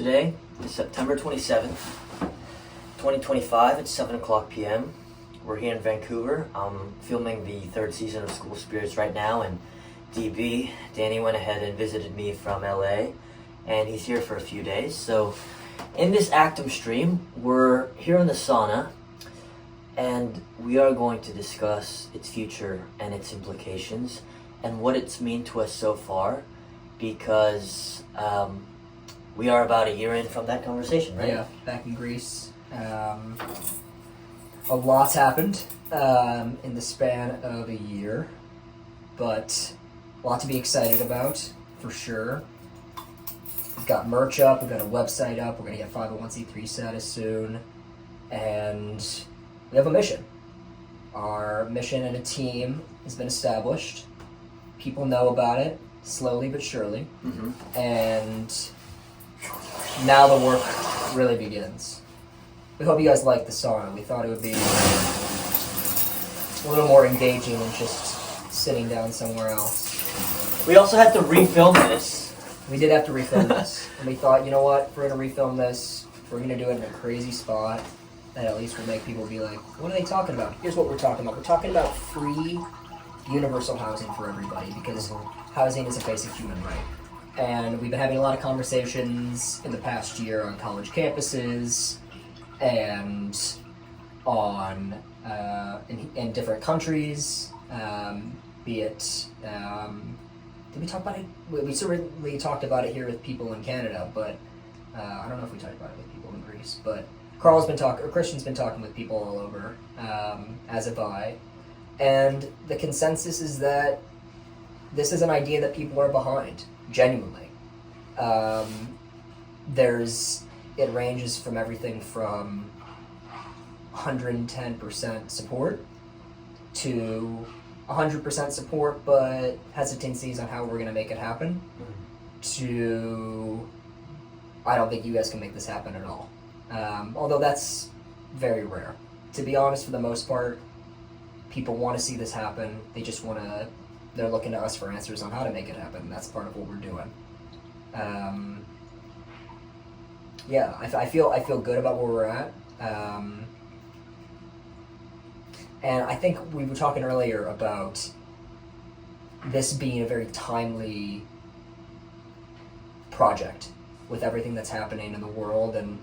Today is September 27th, 2025. It's 7 o'clock p.m. We're here in Vancouver. I'm filming the third season of School Spirits right now, and Danny went ahead and visited me from LA, and he's here for a few days. So in this Actum stream, we're here in the sauna, and we are going to discuss its future and its implications and what it's meant to us so far, because we are about a year in from that conversation, right? Yeah, back in Greece. A lot's happened in the span of a year, but a lot to be excited about, for sure. We've got merch up, we've got a website up, we're going to get 501c3 status soon, and we have a mission. Our mission and a team has been established. People know about it, slowly but surely, and now the work really begins. We hope you guys like the sauna. We thought it would be a little more engaging than just sitting down somewhere else. We also had to refilm this. We did have to refilm this, and we thought, you know what, if we're going to refilm this, we're going to do it in a crazy spot that at least will make people be like, what are they talking about? Here's what we're talking about. We're talking about free universal housing for everybody, because housing is a basic human right. And we've been having a lot of conversations in the past year on college campuses and on in different countries, be it did we talk about it? We certainly talked about it here with people in Canada, but I don't know if we talked about it with people in Greece. But Christian's been talking with people all over, as have I, and the consensus is that this is an idea that people are behind, genuinely. It ranges from everything from 110% support to 100% support, but hesitancies on how we're going to make it happen, to I don't think you guys can make this happen at all. Although that's very rare. To be honest, for the most part, people want to see this happen. They just want to, they're looking to us for answers on how to make it happen. That's part of what we're doing. Yeah, I feel good about where we're at. And I think we were talking earlier about this being a very timely project with everything that's happening in the world. And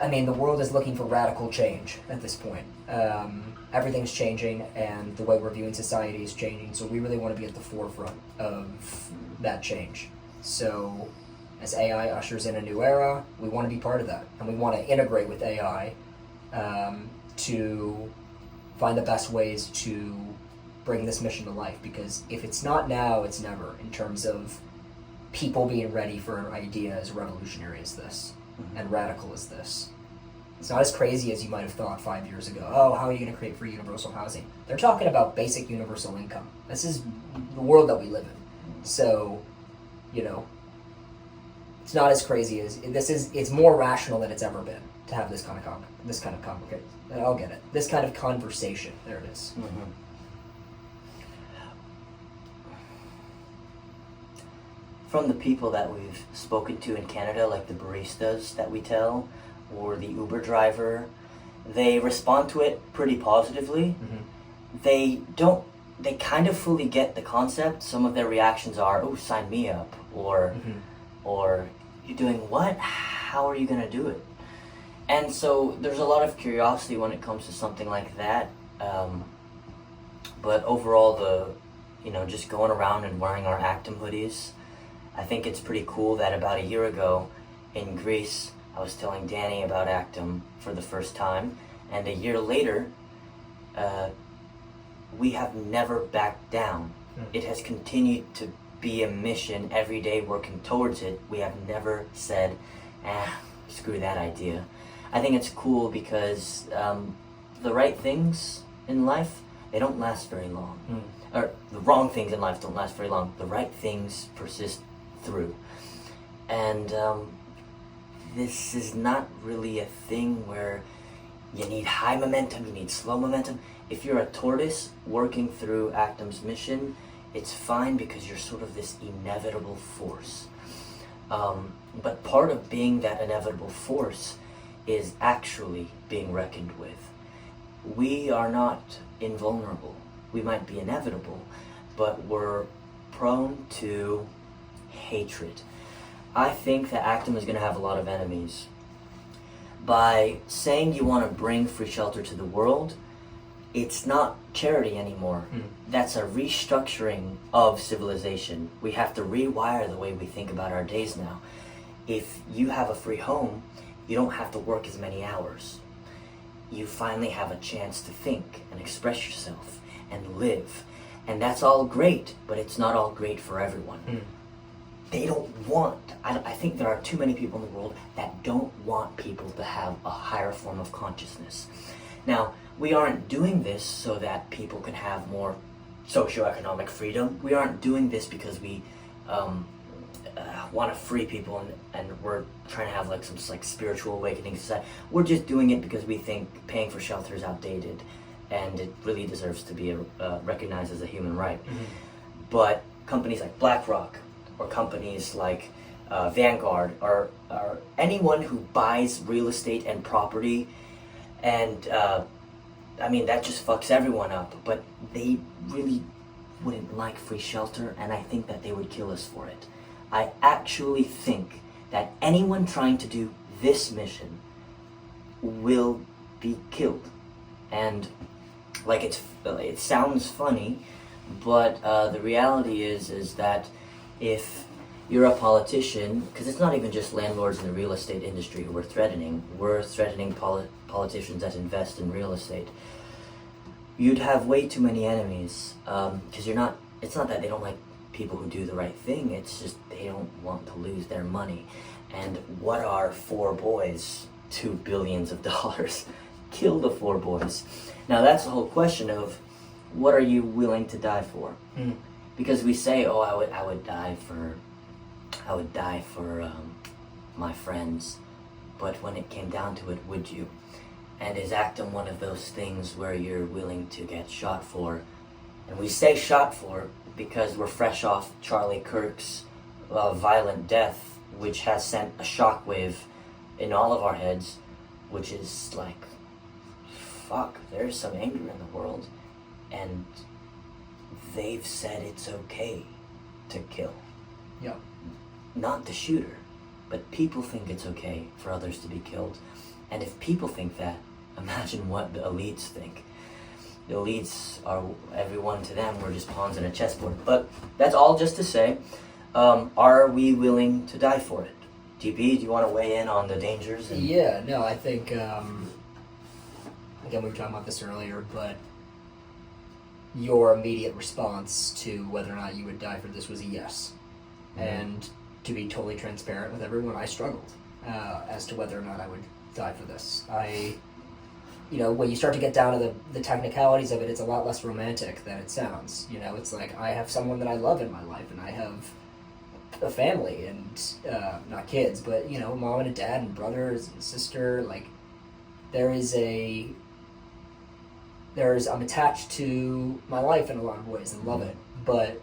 I mean, the world is looking for radical change at this point. Everything's changing, and the way we're viewing society is changing, so we really want to be at the forefront of that change. So as AI ushers in a new era, we want to be part of that, and we want to integrate with AI to find the best ways to bring this mission to life, because if it's not now, it's never, in terms of people being ready for an idea as revolutionary as this and radical as this. It's not as crazy as you might have thought 5 years ago. Oh, how are you going to create free universal housing? They're talking about basic universal income. This is the world that we live in. So, you know, it's not as crazy as this is. It's more rational than it's ever been to have this kind of complicated. I'll get it. This kind of conversation. There it is. From the people that we've spoken to in Canada, like the baristas that we tell, or the Uber driver, they respond to it pretty positively. They kind of fully get the concept. Some of their reactions are, oh, sign me up, or you're doing what? How are you going to do it? And so there's a lot of curiosity when it comes to something like that. But overall, just going around and wearing our Actum hoodies, I think it's pretty cool that about a year ago in Greece, I was telling Danny about Actum for the first time, and a year later, we have never backed down. It has continued to be a mission every day, working towards it. We have never said, screw that idea. I think it's cool because the right things in life, they don't last very long. Or the wrong things in life don't last very long. The right things persist through. And this is not really a thing where you need high momentum, you need slow momentum. If you're a tortoise working through Actum's mission, it's fine because you're sort of this inevitable force. But part of being that inevitable force is actually being reckoned with. We are not invulnerable. We might be inevitable, but we're prone to hatred. I think that Actum is going to have a lot of enemies. By saying you want to bring free shelter to the world, it's not charity anymore. That's a restructuring of civilization. We have to rewire the way we think about our days now. If you have a free home, you don't have to work as many hours. You finally have a chance to think and express yourself and live. And that's all great, but it's not all great for everyone. They don't want, I think there are too many people in the world that don't want people to have a higher form of consciousness. Now, we aren't doing this so that people can have more socioeconomic freedom. We aren't doing this because we want to free people and we're trying to have like some like spiritual awakening society. We're just doing it because we think paying for shelter is outdated and it really deserves to be recognized as a human right. But companies like BlackRock or companies like Vanguard or anyone who buys real estate and property, and I mean that just fucks everyone up, but they really wouldn't like free shelter, and I think that they would kill us for it. I actually think that anyone trying to do this mission will be killed. And like it sounds funny, but the reality is that if you're a politician, because it's not even just landlords in the real estate industry who we're threatening politicians that invest in real estate. You'd have way too many enemies, because it's not that they don't like people who do the right thing, it's just they don't want to lose their money. And what are 4 boys to billions of dollars? Kill the 4 boys. Now that's the whole question of what are you willing to die for? Because we say, oh, I would die for my friends, but when it came down to it, would you? And is Actum one of those things where you're willing to get shot for? And we say shot for because we're fresh off Charlie Kirk's violent death, which has sent a shockwave in all of our heads, which is like, fuck, there's some anger in the world, and they've said it's okay to kill. Yeah. Not the shooter, but people think it's okay for others to be killed. And if people think that, imagine what the elites think. The elites are, everyone to them, we're just pawns in a chessboard. But that's all just to say, are we willing to die for it? DB, do you want to weigh in on the dangers? Yeah, no, I think, again, we were talking about this earlier, but your immediate response to whether or not you would die for this was a yes. And to be totally transparent with everyone, I struggled as to whether or not I would die for this. When you start to get down to the technicalities of it, it's a lot less romantic than it sounds. It's like I have someone that I love in my life, and I have a family, and not kids, but mom and a dad and brothers and sister. Like I'm attached to my life in a lot of ways and love it, but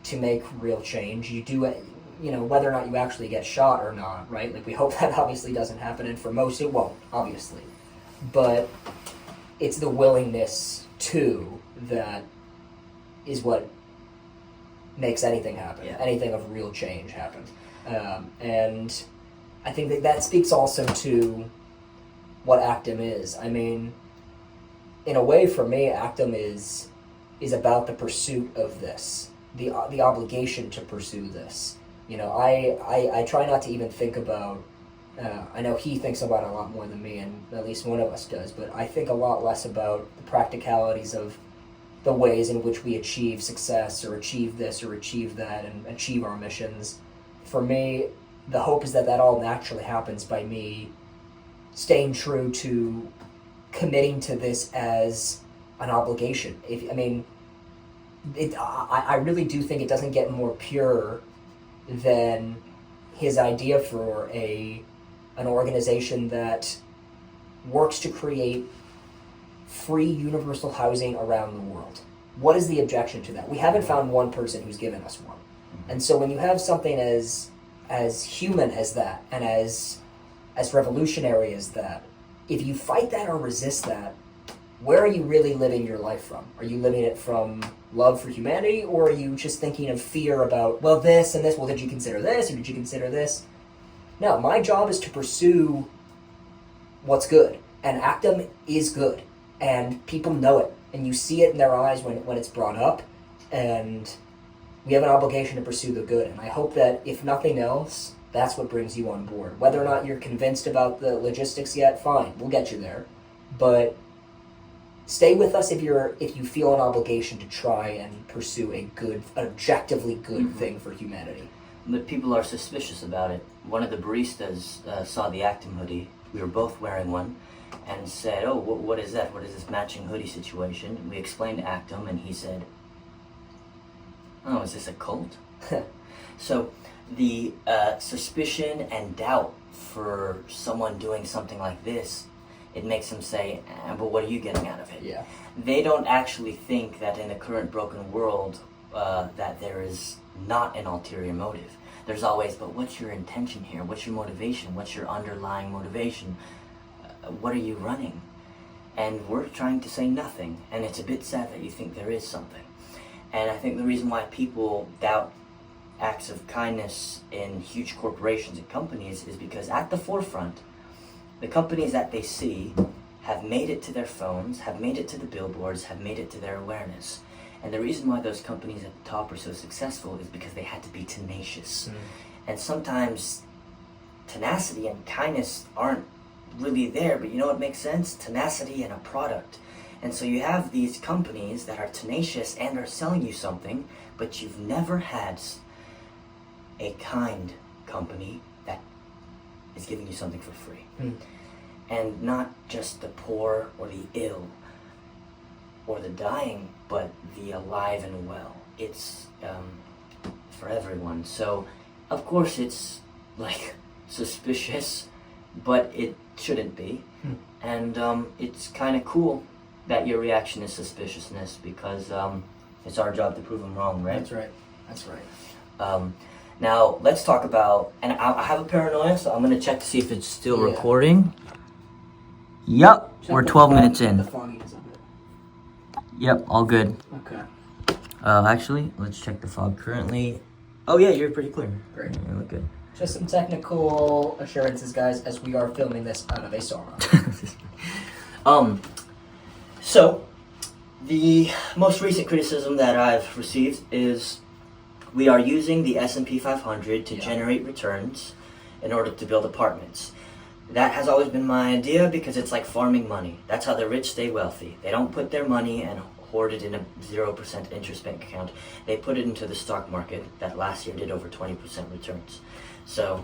to make real change, you do it, whether or not you actually get shot or not, right? Like, we hope that obviously doesn't happen, and for most it won't, obviously. But it's the willingness to that is what makes anything happen, anything of real change happen. And I think that speaks also to what Actum is. I mean, in a way, for me, Actum is about the pursuit of this, the obligation to pursue this. I try not to even think about, I know he thinks about it a lot more than me, and at least one of us does, but I think a lot less about the practicalities of the ways in which we achieve success or achieve this or achieve that and achieve our missions. For me, the hope is that all naturally happens by me staying true to committing to this as an obligation. I really do think it doesn't get more pure than his idea for an organization that works to create free universal housing around the world. What is the objection to that? We haven't found one person who's given us one. And so when you have something as as human as that and as revolutionary as that, if you fight that or resist that, where are you really living your life from? Are you living it from love for humanity, or are you just thinking of fear about, well, this and this, well, did you consider this, or did you consider this? No, my job is to pursue what's good, and Actum is good, and people know it, and you see it in their eyes when it's brought up, and we have an obligation to pursue the good, and I hope that, if nothing else, that's what brings you on board. Whether or not you're convinced about the logistics yet, fine, we'll get you there, but stay with us if you feel an obligation to try and pursue an objectively good thing for humanity. But people are suspicious about it. One of the baristas saw the Actum hoodie. We were both wearing one, and said, "Oh, what is that? What is this matching hoodie situation?" We explained Actum, and he said, "Oh, is this a cult?" So the suspicion and doubt for someone doing something like this, it makes them say, but what are you getting out of it? Yeah. They don't actually think that in the current broken world that there is not an ulterior motive. There's always, but what's your intention here? What's your motivation? What's your underlying motivation? What are you running? And we're trying to say nothing. And it's a bit sad that you think there is something. And I think the reason why people doubt acts of kindness in huge corporations and companies is because at the forefront, the companies that they see have made it to their phones, have made it to the billboards, have made it to their awareness. And the reason why those companies at the top are so successful is because they had to be tenacious. And sometimes tenacity and kindness aren't really there, but you know what makes sense? Tenacity and a product. And so you have these companies that are tenacious and are selling you something, but you've never had a kind company that is giving you something for free. And not just the poor or the ill or the dying, but the alive and well. It's for everyone. So of course it's like suspicious, but it shouldn't be. And it's kind of cool that your reaction is suspiciousness, because it's our job to prove them wrong, right? That's right. Now let's talk about, and I have a paranoia, so I'm gonna check to see if it's still recording. Yep, we're 12 minutes in. The fogginess of it. Yep, all good. Okay. Actually, let's check the fog currently. Oh yeah, you're pretty clear. Great. Yeah, you look good. Just some technical assurances, guys, as we are filming this out of a sauna. So, the most recent criticism that I've received is we are using the S&P 500 to generate returns in order to build apartments. That has always been my idea because it's like farming money. That's how the rich stay wealthy. They don't put their money and hoard it in a 0% interest bank account. They put it into the stock market that last year did over 20% returns. So,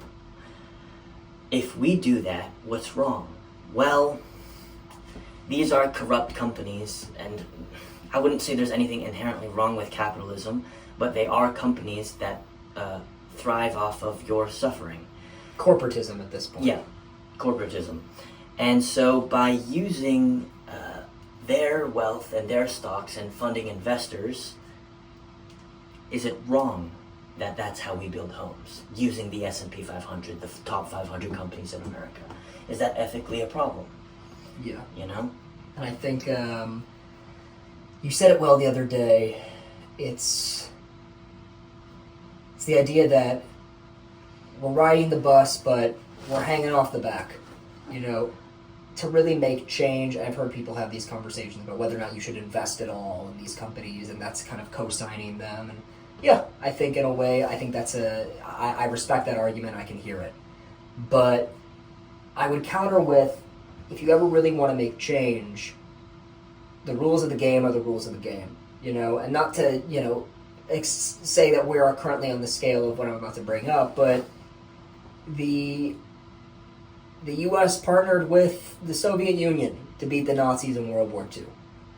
if we do that, what's wrong? Well, these are corrupt companies, and I wouldn't say there's anything inherently wrong with capitalism, but they are companies that thrive off of your suffering. Corporatism at this point. Yeah, corporatism. And so by using their wealth and their stocks and funding investors, is it wrong that that's how we build homes, using the S&P 500, the top 500 companies in America? Is that ethically a problem? Yeah. You know? And I think you said it well the other day. It's the idea that we're riding the bus, but we're hanging off the back. You know, to really make change, I've heard people have these conversations about whether or not you should invest at all in these companies, and that's kind of co-signing them. And yeah, I think in a way, I think that's I respect that argument, I can hear it. But I would counter with, if you ever really want to make change, the rules of the game are the rules of the game, you know, and not to, you know, say that we are currently on the scale of what I'm about to bring up, but the U.S. partnered with the Soviet Union to beat the Nazis in World War II.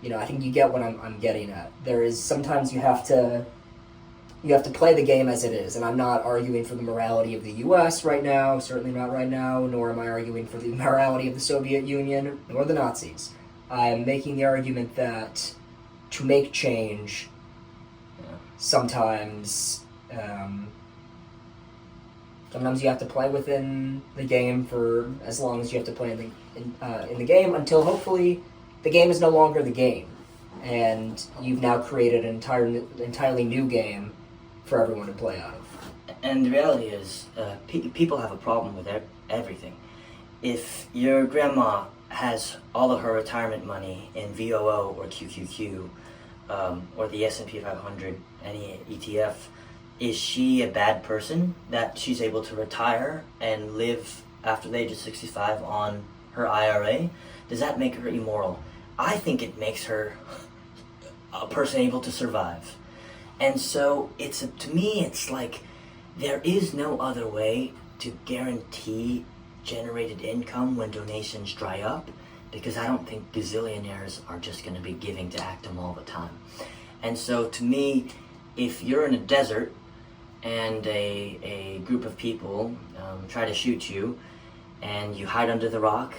You know, I think you get what I'm getting at. There is sometimes you have to play the game as it is, and I'm not arguing for the morality of the U.S. right now, certainly not right now, nor am I arguing for the morality of the Soviet Union, nor the Nazis. I'm making the argument that to make change, sometimes Sometimes you have to play within the game for as long as you have to play in the game until hopefully the game is no longer the game, and you've now created an entirely new game for everyone to play out of. And the reality is, people have a problem with everything. If your grandma has all of her retirement money in VOO or QQQ, or the S&P 500, any ETF, is she a bad person that she's able to retire and live after the age of 65 on her IRA? Does that make her immoral? I think it makes her a person able to survive. And so to me, it's like there is no other way to guarantee generated income when donations dry up, because I don't think gazillionaires are just going to be giving to Actum all the time. And so to me, if you're in a desert and a group of people try to shoot you, and you hide under the rock,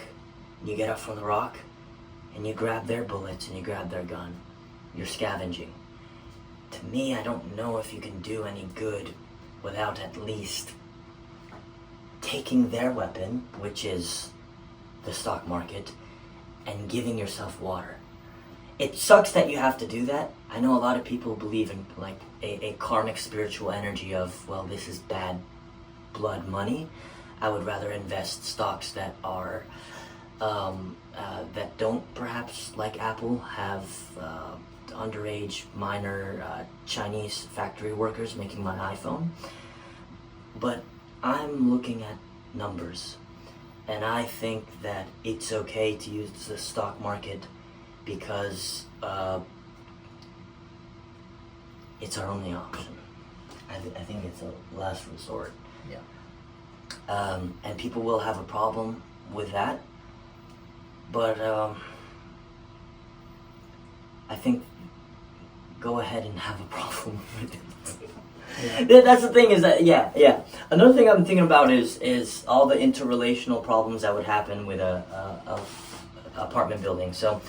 you get up from the rock, and you grab their bullets and you grab their gun, you're scavenging. To me, I don't know if you can do any good without at least taking their weapon, which is the stock market, and giving yourself water. It sucks that you have to do that. I know a lot of people believe in like a karmic spiritual energy of, well, this is bad blood money. I would rather invest stocks that are that don't, perhaps like Apple, have underage minor Chinese factory workers making my iPhone. But I'm looking at numbers, and I think that it's okay to use the stock market because it's our only option. I think it's a last resort. Yeah. And people will have a problem with that, but I think go ahead and have a problem with it. Yeah. That's the thing, is that yeah. Another thing I'm thinking about is all the interrelational problems that would happen with a apartment building. So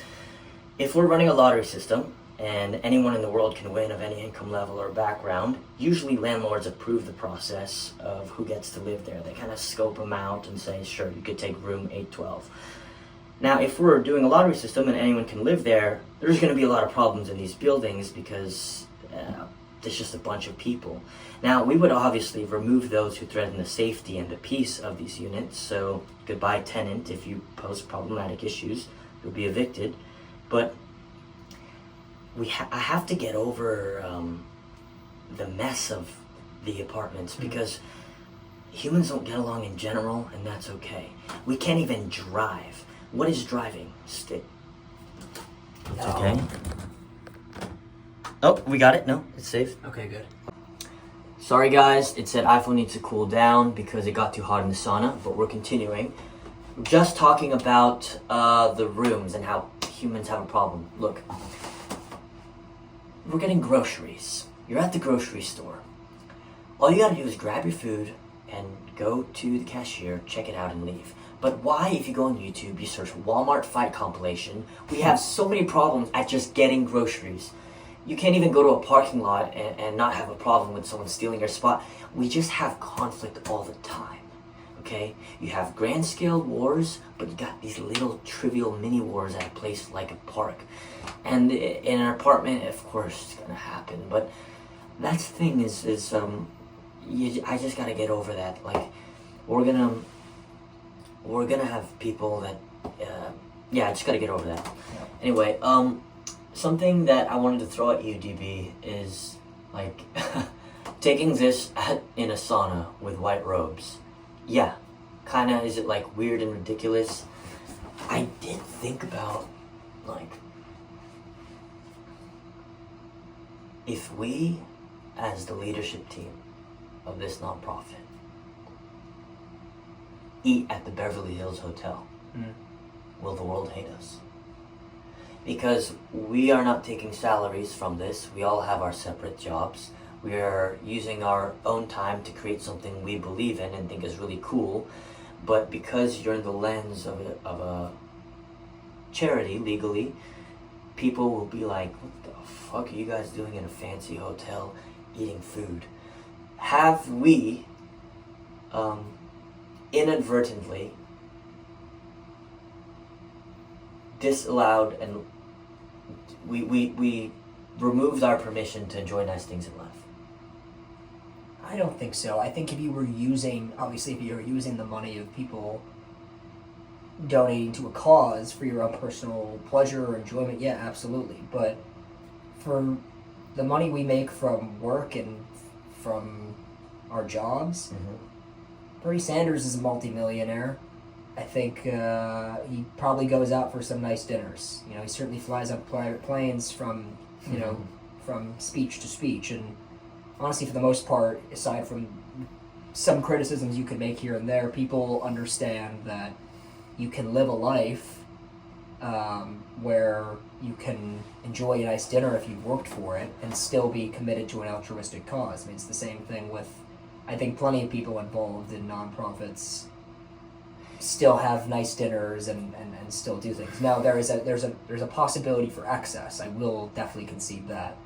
if we're running a lottery system and anyone in the world can win of any income level or background, usually landlords approve the process of who gets to live there. They kind of scope them out and say, sure, you could take room 812. Now, if we're doing a lottery system and anyone can live there, there's going to be a lot of problems in these buildings because there's just a bunch of people. Now, we would obviously remove those who threaten the safety and the peace of these units. So, goodbye tenant, if you pose problematic issues, you'll be evicted. But I have to get over the mess of the apartments, because humans don't get along in general, and that's okay. We can't even drive. What is driving? Stick. It's okay. Oh, we got it. No, it's safe. Okay, good. Sorry guys, it said iPhone needs to cool down because it got too hot in the sauna, but we're continuing. Just talking about the rooms and how humans have a problem. Look, we're getting groceries. You're at the grocery store. All you gotta do is grab your food and go to the cashier, check it out, and leave. But why, if you go on YouTube, you search Walmart fight compilation, we have so many problems at just getting groceries. You can't even go to a parking lot and not have a problem with someone stealing your spot. We just have conflict all the time, okay? You have grand scale wars, but you got these little trivial mini wars at a place like a park. And in an apartment, of course, it's gonna happen. But that's the thing I just gotta get over that. Like, we're gonna have people that, I just gotta get over that. Yeah. Anyway, something that I wanted to throw at you, DB, is like taking this in a sauna with white robes. Yeah, kinda, is it like weird and ridiculous? I did think about, like, if we, as the leadership team of this nonprofit, eat at the Beverly Hills Hotel, will the world hate us? Because we are not taking salaries from this. We all have our separate jobs. We are using our own time to create something we believe in and think is really cool. But because you're in the lens of a charity, legally, people will be like, what the fuck are you guys doing in a fancy hotel eating food? Have we inadvertently disallowed and we removed our permission to enjoy nice things in life. I don't think so. I think if you were using the money of people donating to a cause for your own personal pleasure or enjoyment, yeah, absolutely. But for the money we make from work and from our jobs, Bernie Sanders is a multimillionaire. I think he probably goes out for some nice dinners. You know, he certainly flies on private planes from, you know, from speech to speech. And honestly, for the most part, aside from some criticisms you could make here and there, people understand that you can live a life where you can enjoy a nice dinner if you've worked for it and still be committed to an altruistic cause. I mean, it's the same thing with, I think, plenty of people involved in nonprofits still have nice dinners and still do things. Now there's a possibility for excess. I will definitely concede that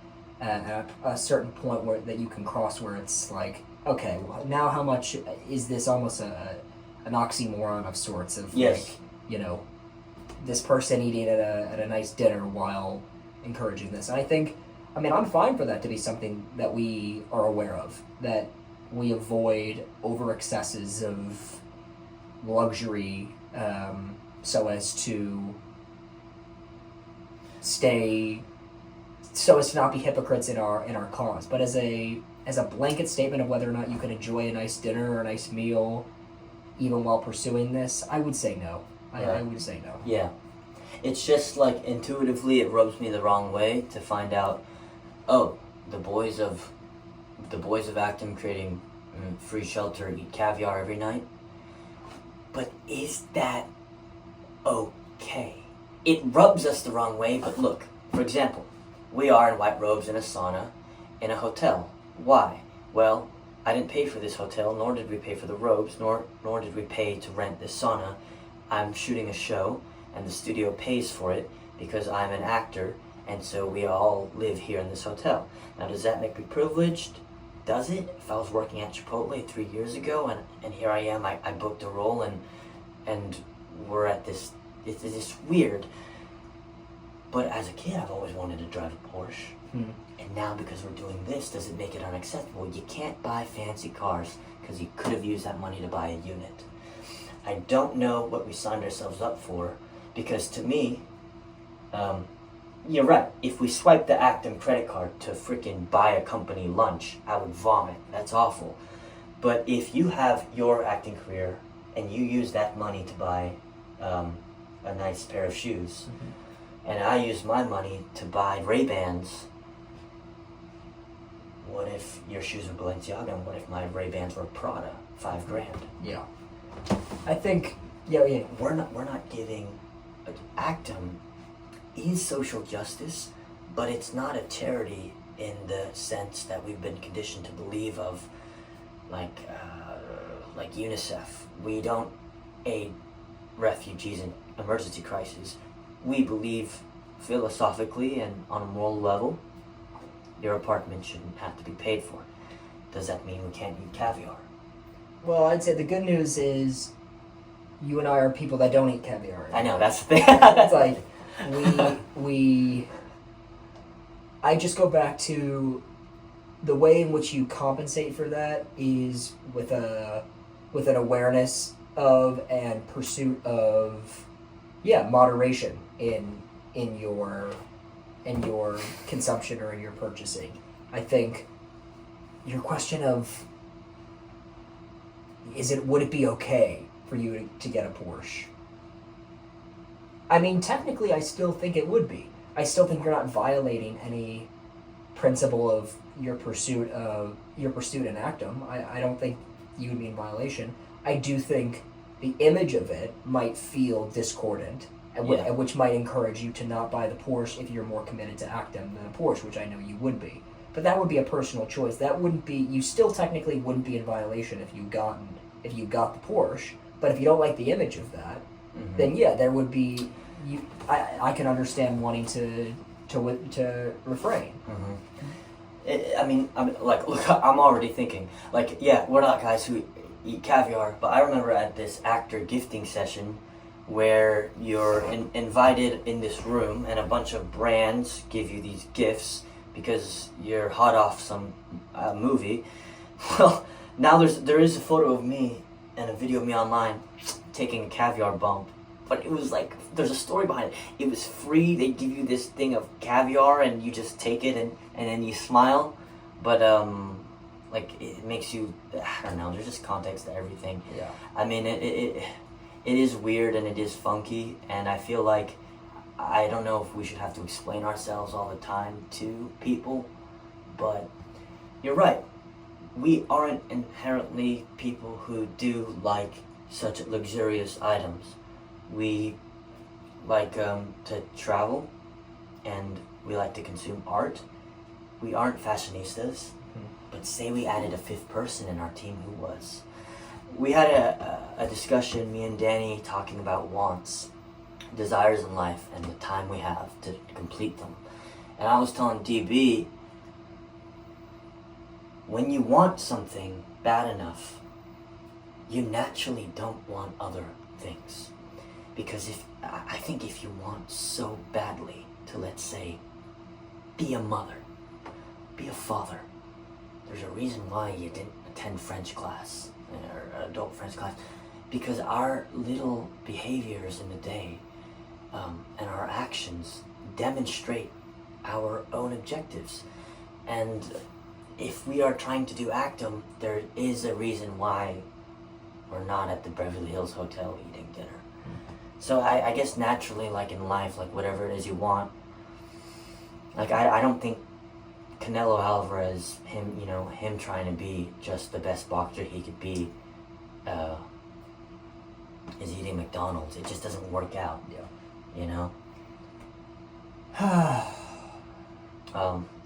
at a certain point where that you can cross where it's like, okay, well, now how much is this? Almost an oxymoron of sorts of yes. Like, you know, this person eating at a nice dinner while encouraging this. And I think, I mean, I'm fine for that to be something that we are aware of, that we avoid over excesses of luxury so as to not be hypocrites in our cause. But as a blanket statement of whether or not you can enjoy a nice dinner or a nice meal even while pursuing this, I would say no. I would say no. Yeah. It's just like intuitively it rubs me the wrong way to find out, oh, the boys of Actum creating free shelter, eat caviar every night. But is that okay? It rubs us the wrong way, but look, for example, we are in white robes in a sauna in a hotel. Why? Well, I didn't pay for this hotel, nor did we pay for the robes, nor did we pay to rent this sauna. I'm shooting a show, and the studio pays for it because I'm an actor, and so we all live here in this hotel. Now, does that make me privileged? Does it? If I was working at Chipotle 3 years ago, and here I am, I booked a role, and we're at this, it's weird. But as a kid, I've always wanted to drive a Porsche. And now because we're doing this, does it make it unacceptable? You can't buy fancy cars because you could have used that money to buy a unit. I don't know what we signed ourselves up for, because to me, you're right. If we swipe the Actum credit card to freaking buy a company lunch, I would vomit. That's awful. But if you have your acting career and you use that money to buy a nice pair of shoes, and I use my money to buy Ray-Bans, what if your shoes were Balenciaga, and what if my Ray-Bans were Prada? $5,000. Yeah. I think, yeah. We're not giving, Actum is social justice, but it's not a charity in the sense that we've been conditioned to believe of, like UNICEF. We don't aid refugees in emergency crises. We believe philosophically and on a moral level, your apartment shouldn't have to be paid for. Does that mean we can't eat caviar? Well, I'd say the good news is you and I are people that don't eat caviar. I know, that's the thing. It's like, I just go back to the way in which you compensate for that is with an awareness of and pursuit of, moderation in your consumption or in your purchasing. I think your question of would it be okay for you to get a Porsche? I mean, technically, I still think it would be. I still think you're not violating any principle of your pursuit in Actum. I don't think you would be in violation. I do think the image of it might feel discordant, which might encourage you to not buy the Porsche if you're more committed to Actum than a Porsche, which I know you would be. But that would be a personal choice. That wouldn't be. You still technically wouldn't be in violation if you got the Porsche. But if you don't like the image of that, then there would be. I can understand wanting to refrain. I mean, look, I'm already thinking, we're not guys who eat caviar, but I remember at this actor gifting session where you're invited in this room and a bunch of brands give you these gifts because you're hot off some movie. Well, now there is a photo of me and a video of me online taking a caviar bump, but it was like, there's a story behind it. It was free. They give you this thing of caviar and you just take it and then you smile, but like it makes you, I don't know, there's just context to everything. Yeah. I mean, it is weird and it is funky, and I feel like I don't know if we should have to explain ourselves all the time to people, but you're right. We aren't inherently people who do like such luxurious items. We like to travel, and we like to consume art. We aren't fashionistas, but say we added a fifth person in our team, who was? We had a discussion, me and Danny, talking about wants, desires in life, and the time we have to complete them. And I was telling DB, when you want something bad enough, you naturally don't want other things. Because I think if you want so badly to, let's say, be a mother, be a father, there's a reason why you didn't attend French class or adult French class, because our little behaviors in the day and our actions demonstrate our own objectives. And if we are trying to do Actum, there is a reason why we're not at the Beverly Hills Hotel eating dinner. So I guess naturally, like in life, like whatever it is you want, like I don't think Canelo Alvarez, him trying to be just the best boxer he could be, is eating McDonald's. It just doesn't work out. Yeah. You know.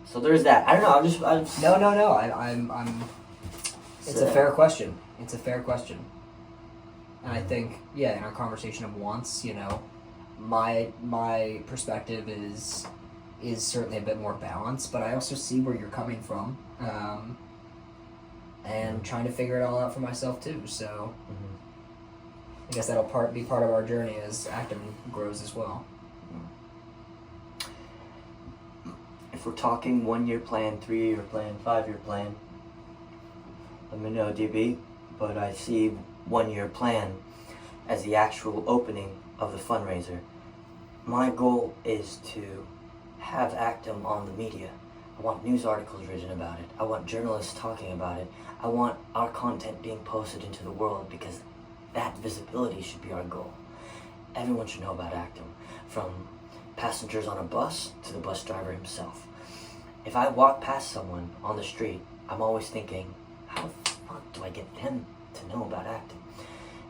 So there's that. I don't know. I'm just. No. I'm. It's a fair question. It's a fair question. And I think, yeah, in our conversation of wants, my perspective is certainly a bit more balanced, but I also see where you're coming from, and trying to figure it all out for myself too. So I guess that'll be part of our journey as Actum grows as well. If we're talking 1 year plan, 3 year plan, 5 year plan, let me know, DB. But I see 1 year plan as the actual opening of the fundraiser. My goal is to have Actum on the media. I want news articles written about it. I want journalists talking about it. I want our content being posted into the world, because that visibility should be our goal. Everyone should know about Actum, from passengers on a bus to the bus driver himself. If I walk past someone on the street, I'm always thinking, how the fuck do I get them to know about Actum?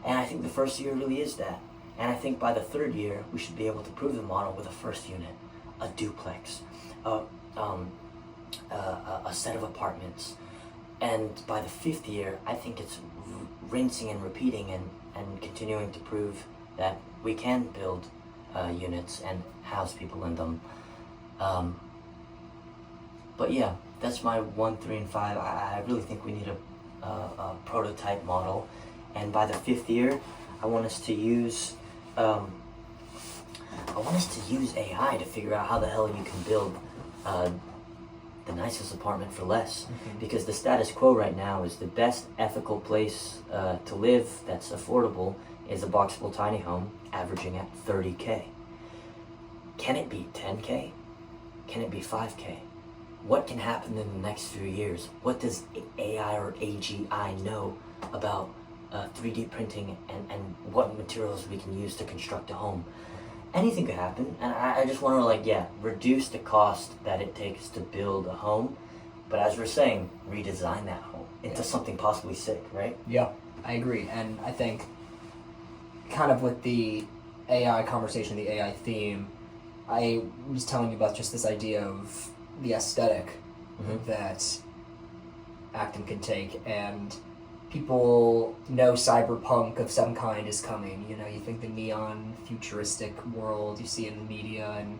And I think the first year really is that. And I think by the third year, we should be able to prove the model with a first unit, a duplex, a set of apartments. And by the fifth year, I think it's rinsing and repeating and continuing to prove that we can build units and house people in them. But yeah, that's my 1, 3, and 5. I really think we need a prototype model, and by the fifth year, I want us to use AI to figure out how the hell you can build the nicest apartment for less. Because the status quo right now is the best ethical place to live that's affordable is a boxable tiny home averaging at $30K. Can it be $10K? Can it be $5K? What can happen in the next few years? What does AI or AGI know about 3D printing and what materials we can use to construct a home? Anything could happen, and I just want to reduce the cost that it takes to build a home, but as we're saying, redesign that home into something possibly sick, right? Yeah, I agree, and I think kind of with the AI conversation, the AI theme, I was telling you about just this idea of the aesthetic that Actum can take, and people know cyberpunk of some kind is coming. You think the neon futuristic world you see in the media, and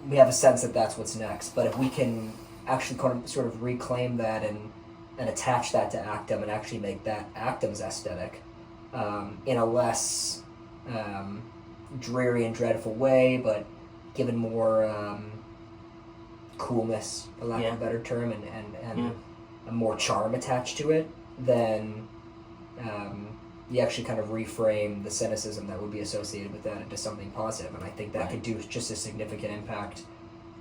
we have a sense that that's what's next. But if we can actually sort of reclaim that and and attach that to Actum and actually make that Actum's aesthetic in a less dreary and dreadful way, but given more coolness, for lack of a better term, and a more charm attached to it, then you actually kind of reframe the cynicism that would be associated with that into something positive. And I think that could do just a significant impact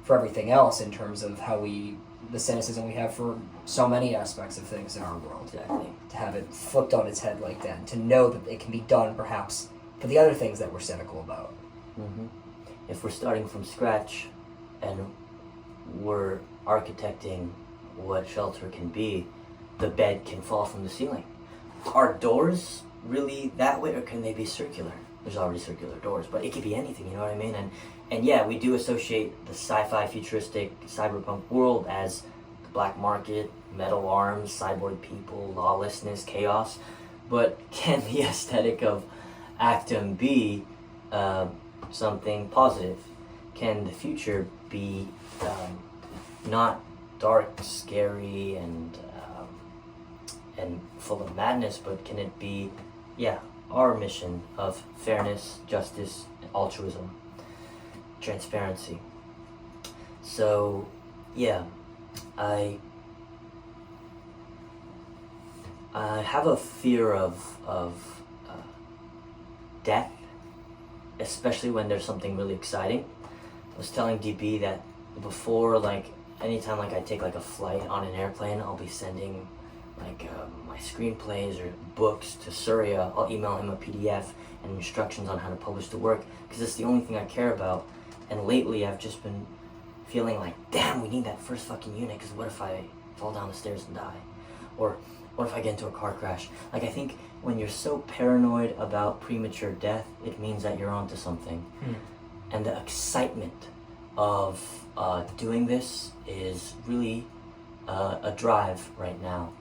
for everything else in terms of how the cynicism we have for so many aspects of things in our world. Exactly. To have it flipped on its head like that, and to know that it can be done perhaps for the other things that we're cynical about. Mm-hmm. If we're starting from scratch and we're architecting what shelter can be, the bed can fall from the ceiling. Are doors really that way, or can they be circular? There's already circular doors, but it could be anything, you know what I mean? And yeah, we do associate the sci-fi futuristic cyberpunk world as the black market, metal arms, cyborg people, lawlessness, chaos, but can the aesthetic of Actum be something positive? Can the future be not dark, scary, and full of madness, but can it be, our mission of fairness, justice, altruism, transparency? So, I have a fear of death, especially when there's something really exciting. I was telling DB that before, anytime I take a flight on an airplane, I'll be sending my screenplays or books to Surya. I'll email him a PDF and instructions on how to publish the work, because it's the only thing I care about. And lately I've just been feeling damn, we need that first fucking unit, because what if I fall down the stairs and die? Or what if I get into a car crash? I think when you're so paranoid about premature death, it means that you're onto something. And the excitement of doing this is really a drive right now.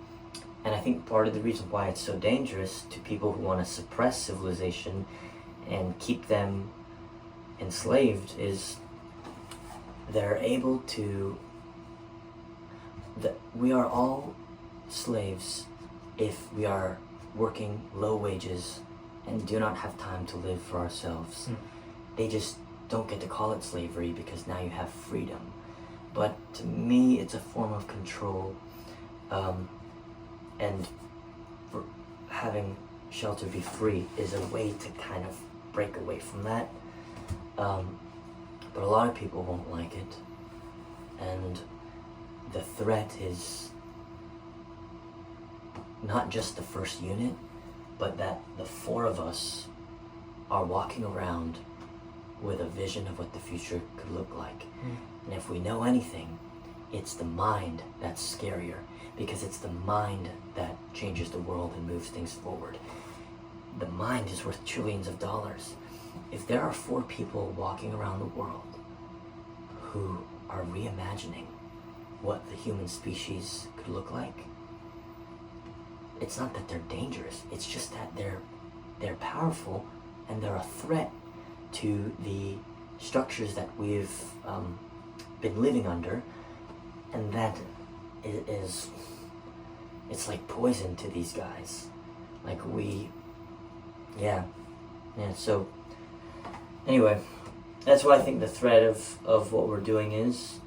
And I think part of the reason why it's so dangerous to people who want to suppress civilization and keep them enslaved is they're able to... we are all slaves if we are working low wages and do not have time to live for ourselves. They just don't get to call it slavery because now you have freedom. But to me, it's a form of control. And for having shelter be free is a way to kind of break away from that. But a lot of people won't like it. And the threat is not just the first unit, but that the four of us are walking around with a vision of what the future could look like. And if we know anything, it's the mind that's scarier, because it's the mind that changes the world and moves things forward. The mind is worth trillions of dollars. If there are 4 people walking around the world who are reimagining what the human species could look like, it's not that they're dangerous, it's just that they're powerful and they're a threat to the structures that we've been living under, and that is it's like poison to these guys. So anyway, that's what I think the threat of what we're doing is,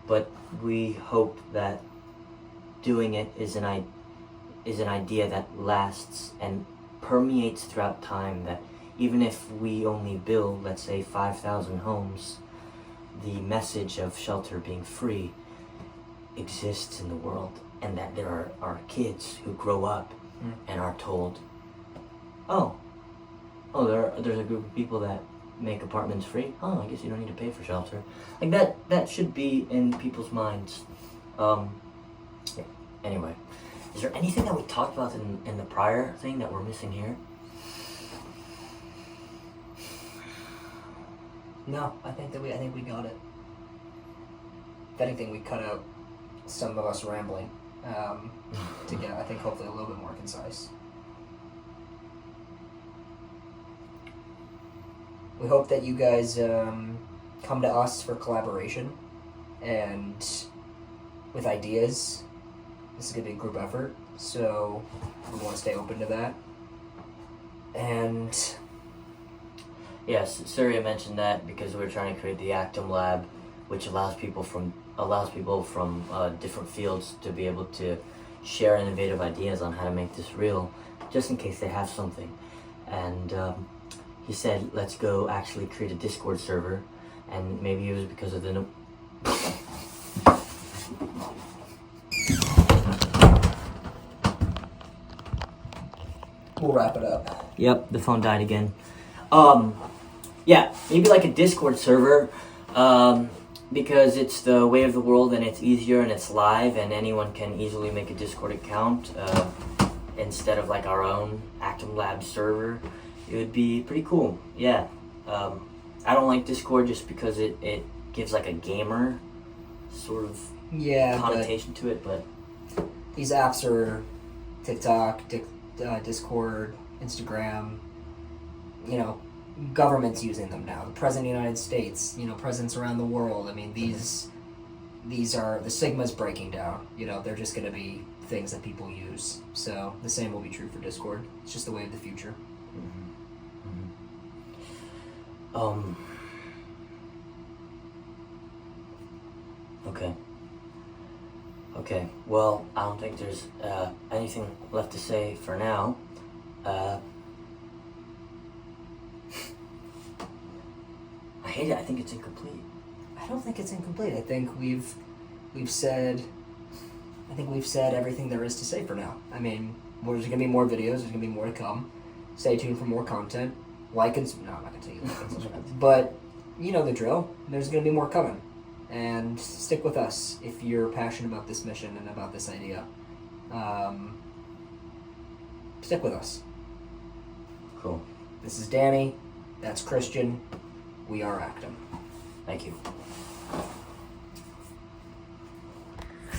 but we hope that doing it is an idea that lasts and permeates throughout time, that even if we only build, let's say, 5,000 homes, the message of shelter being free exists in the world, and that there are kids who grow up and are told, there's a group of people that make apartments free. I guess you don't need to pay for shelter. That should be in people's minds. Anyway, is there anything that we talked about in the prior thing that we're missing here? No, I think we got it. If anything, we cut out some of us rambling to get, I think, hopefully a little bit more concise. We hope that you guys come to us for collaboration and with ideas. This is going to be a group effort, so we want to stay open to that. And yes, Surya mentioned that because we're trying to create the Actum lab, which allows people from different fields to be able to share innovative ideas on how to make this real, just in case they have something. And he said, let's go actually create a Discord server, and maybe it was because of the we'll wrap it up. Yep, the phone died again. Yeah, maybe like a Discord server, because it's the way of the world and it's easier and it's live and anyone can easily make a Discord account instead of like our own Actum Lab server. It would be pretty cool. Yeah. I don't like Discord just because it gives like a gamer sort of connotation to it, but these apps are TikTok, Discord, Instagram, governments using them now. The President of the United States, presidents around the world. I mean, these are, the stigma's breaking down. They're just going to be things that people use. So the same will be true for Discord. It's just the way of the future. Okay. Well, I don't think there's anything left to say for now. I hate it. I think it's incomplete. I don't think it's incomplete. I think we've said everything there is to say for now. I mean, there's going to be more videos. There's going to be more to come. Stay tuned for more content. No, I'm not going to tell you that. But you know the drill. There's going to be more coming. And stick with us if you're passionate about this mission and about this idea. Stick with us. Cool. This is Danny. That's Christian. We are Actum. Thank you.